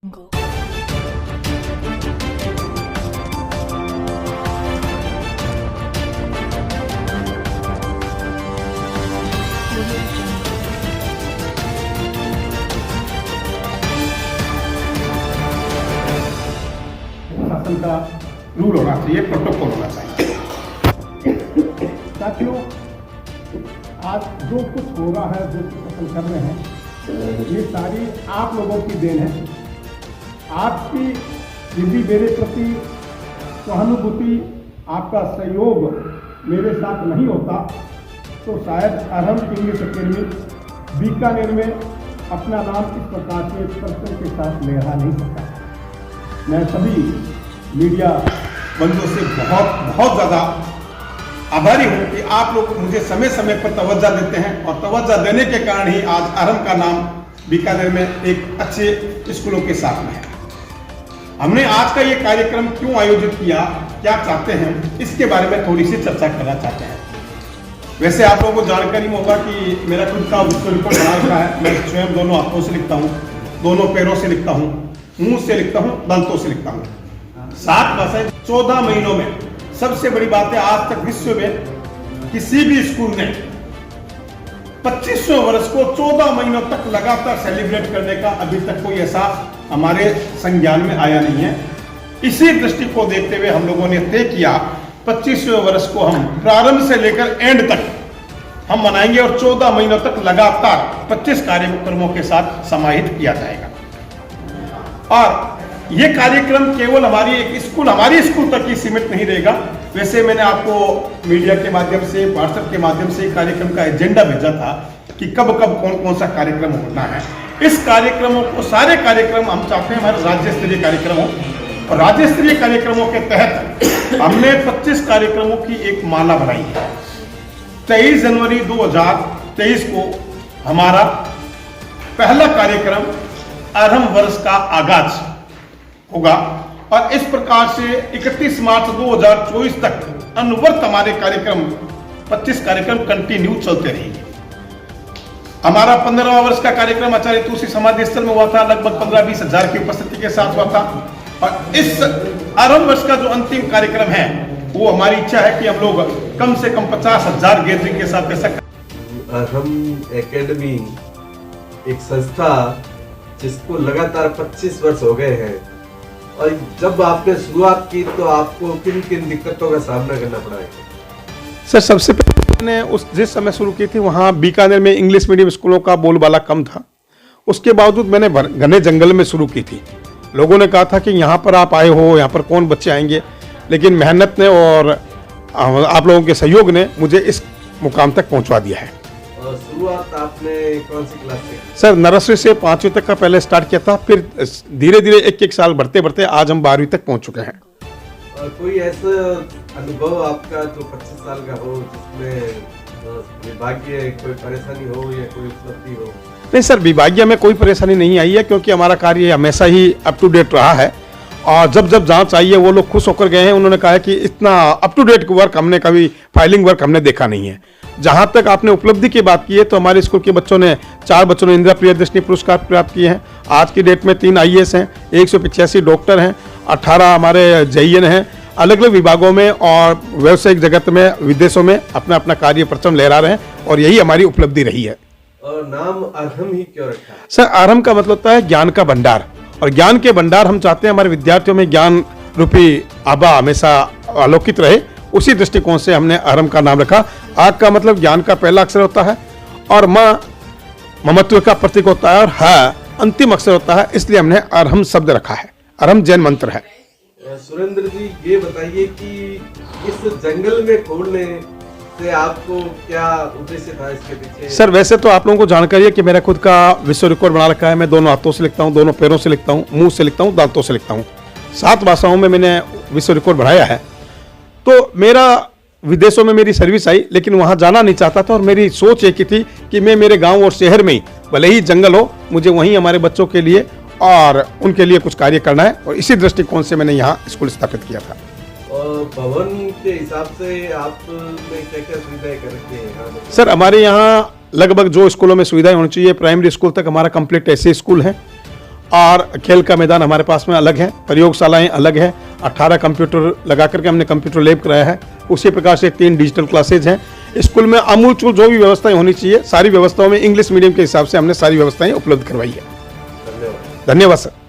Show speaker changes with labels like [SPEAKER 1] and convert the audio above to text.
[SPEAKER 1] शासन का रूल होना चाहिए, प्रोटोकॉल होना चाहिए। साथियों, आज जो कुछ हो रहा है, जो कुछ अपन कर रहे हैं, ये सारी आप लोगों की देन है। आपकी यदि मेरे प्रति सहानुभूति, आपका सहयोग मेरे साथ नहीं होता तो शायद अरहम इंग्लिश अकेडमी बीकानेर में अपना नाम इस प्रकार के पर्सन के साथ लहरा नहीं सकता। मैं सभी मीडिया बंधुओं से बहुत बहुत ज़्यादा आभारी हूँ कि आप लोग मुझे समय समय पर तवज्जो देते हैं, और तवज्जो देने के कारण ही आज अरहम का नाम बीकानेर में एक अच्छे स्कूलों के साथ में है। हमने आज का ये कार्यक्रम क्यों आयोजित किया, क्या चाहते हैं, इसके बारे में थोड़ी सी चर्चा करना चाहते हैं। वैसे आप लोगों को जानकारी में होगा कि मेरा खुद का विश्व रिकॉर्ड बना रखा है। मैं स्वयं दोनों हाथों से लिखता हूँ, दोनों पैरों से लिखता हूँ, मुंह से लिखता हूँ, दांतों से लिखता हूँ। 7 भाषाएं 14 महीनों में। सबसे बड़ी बात है, आज तक विश्व में किसी भी स्कूल ने 25वें वर्ष को 14 महीनों तक लगातार सेलिब्रेट करने का अभी तक कोई ऐसा हमारे संज्ञान में आया नहीं है। इसी दृष्टि को देखते हुए हम लोगों ने तय किया 25वें वर्ष को हम प्रारंभ से लेकर एंड तक हम मनाएंगे, और 14 महीनों तक लगातार 25 कार्यक्रमों के साथ समाहित किया जाएगा। और ये कार्यक्रम केवल हमारी स्कूल तक ही सीमित नहीं रहेगा। वैसे मैंने आपको मीडिया के माध्यम से, व्हाट्सएप के माध्यम से कार्यक्रम का एजेंडा भेजा था कि कब कब कौन कौन सा कार्यक्रम होना है। इस कार्यक्रमों को, सारे कार्यक्रम हम चाहते हैं हमारे राज्य स्तरीय कार्यक्रम हो, और राज्य स्तरीय कार्यक्रमों के तहत हमने 25 कार्यक्रमों की एक माला बनाई है। 23 जनवरी 2023 को हमारा पहला कार्यक्रम अरहम वर्ष का आगाज होगा, और इस प्रकार से 31 मार्च 2024 तक अनवरत हमारे कार्यक्रम 25 कार्यक्रम कंटिन्यू चलते रहेंगे। हमारा 15वां वर्ष का कार्यक्रम आचार्य तुलसी समाधि स्थल में हुआ था, लगभग 15-20 हजार की उपस्थिति के साथ हुआ था। और इस अरहम वर्ष का जो अंतिम कार्यक्रम है, वो हमारी इच्छा है कि हम लोग कम से कम 50,000 गैदरिंग के साथ ऐसा।
[SPEAKER 2] अरहम एकेडमी एक संस्था जिसको लगातार 25 वर्ष हो गए हैं, और जब आपने शुरुआत की तो आपको किन किन दिक्कतों का सामना करना पड़ा है?
[SPEAKER 1] सर, सबसे पहले मैंने जिस समय शुरू की थी, वहाँ बीकानेर में इंग्लिश मीडियम स्कूलों का बोलबाला कम था। उसके बावजूद मैंने घने जंगल में शुरू की थी। लोगों ने कहा था कि यहाँ पर आप आए हो, यहाँ पर कौन बच्चे आएंगे, लेकिन मेहनत ने और आप लोगों के सहयोग ने मुझे इस मुकाम तक पहुँचवा दिया है।
[SPEAKER 2] शुरुआत आपने कौन सी क्लास से?
[SPEAKER 1] सर, नर्सरी से 5वीं तक का पहले स्टार्ट किया था, फिर धीरे धीरे एक साल बढ़ते बढ़ते आज हम 12वीं तक पहुंच चुके हैं।
[SPEAKER 2] कोई ऐसा अनुभव आपका जो 25 साल का हो जिसमें विभागीय कोई परेशानी हो या कोई उपलब्धि हो?
[SPEAKER 1] नहीं सर, विभागीय में कोई परेशानी नहीं आई है, क्योंकि हमारा कार्य हमेशा ही अप टू डेट रहा है। और जब जब जहाँ चाहिए वो लोग खुश होकर गए हैं। उन्होंने कहा है कि इतना अप टू डेट वर्क हमने कभी, फाइलिंग वर्क हमने देखा नहीं है। जहाँ तक आपने उपलब्धि की बात की है, तो हमारे स्कूल के बच्चों ने 4 बच्चों ने इंदिरा प्रियदर्शनी पुरस्कार प्राप्त किए हैं। आज की डेट में 3 IAS हैं, 185 डॉक्टर हैं, 18 हमारे JEN हैं, अलग अलग विभागों में और व्यावसायिक जगत में, विदेशों में अपना अपना कार्य परचम लहरा रहे हैं, और यही हमारी उपलब्धि रही है।
[SPEAKER 2] और नाम अरहम ही क्यों रखा है?
[SPEAKER 1] सर, अरहम का मतलब होता है ज्ञान का भंडार, और ज्ञान के भंडार हम चाहते हैं हमारे विद्यार्थियों में ज्ञान रूपी आभा हमेशा आलोकित रहे। उसी दृष्टिकोण से हमने अरहम का नाम रखा। आग का मतलब ज्ञान का पहला अक्षर होता है, और माँ ममत्व का प्रतीक होता है, और ह अंतिम अक्षर होता है, इसलिए हमने अरहम शब्द रखा है। अरहम जैन मंत्र है।
[SPEAKER 2] सुरेंद्र जी, ये बताइए कि इस जंगल में खोलने से आपको क्या उद्देश्य था इसके पीछे?
[SPEAKER 1] सर, वैसे तो आप लोगों को जानकारी है कि मेरा खुद का विश्व रिकॉर्ड बना रखा है। मैं दोनों हाथों से लिखता हूँ, दोनों पैरों से लिखता हूँ, मुंह से लिखता हूँ, दांतों से लिखता हूँ। 7 भाषाओं में मैंने विश्व रिकॉर्ड बनाया है। तो मेरा विदेशों में मेरी सर्विस आई, लेकिन वहाँ जाना नहीं चाहता था, और मेरी सोच एक ही थी कि मैं मेरे गाँव और शहर में ही, भले ही जंगल हो, मुझे वहीं हमारे बच्चों के लिए और उनके लिए कुछ कार्य करना है, और इसी दृष्टिकोण से मैंने यहाँ स्कूल स्थापित किया था।
[SPEAKER 2] और भवन के हिसाब से आपने क्या क्या सुविधाएं कर रखी है?
[SPEAKER 1] सर, हमारे यहाँ लगभग जो स्कूलों में सुविधाएं होनी चाहिए, प्राइमरी स्कूल तक हमारा कंप्लीट ऐसे स्कूल है, और खेल का मैदान हमारे पास में अलग है, प्रयोगशालाएं अलग है, 18 कंप्यूटर लगा करके हमने कंप्यूटर लैब कराया है। उसी प्रकार से 3 डिजिटल क्लासेज हैं। स्कूल में आमूलचूल जो भी व्यवस्थाएं होनी चाहिए, सारी व्यवस्थाओं में इंग्लिश मीडियम के हिसाब से हमने सारी व्यवस्थाएं उपलब्ध करवाई है।
[SPEAKER 2] धन्यवाद।
[SPEAKER 1] धन्यवाद सर।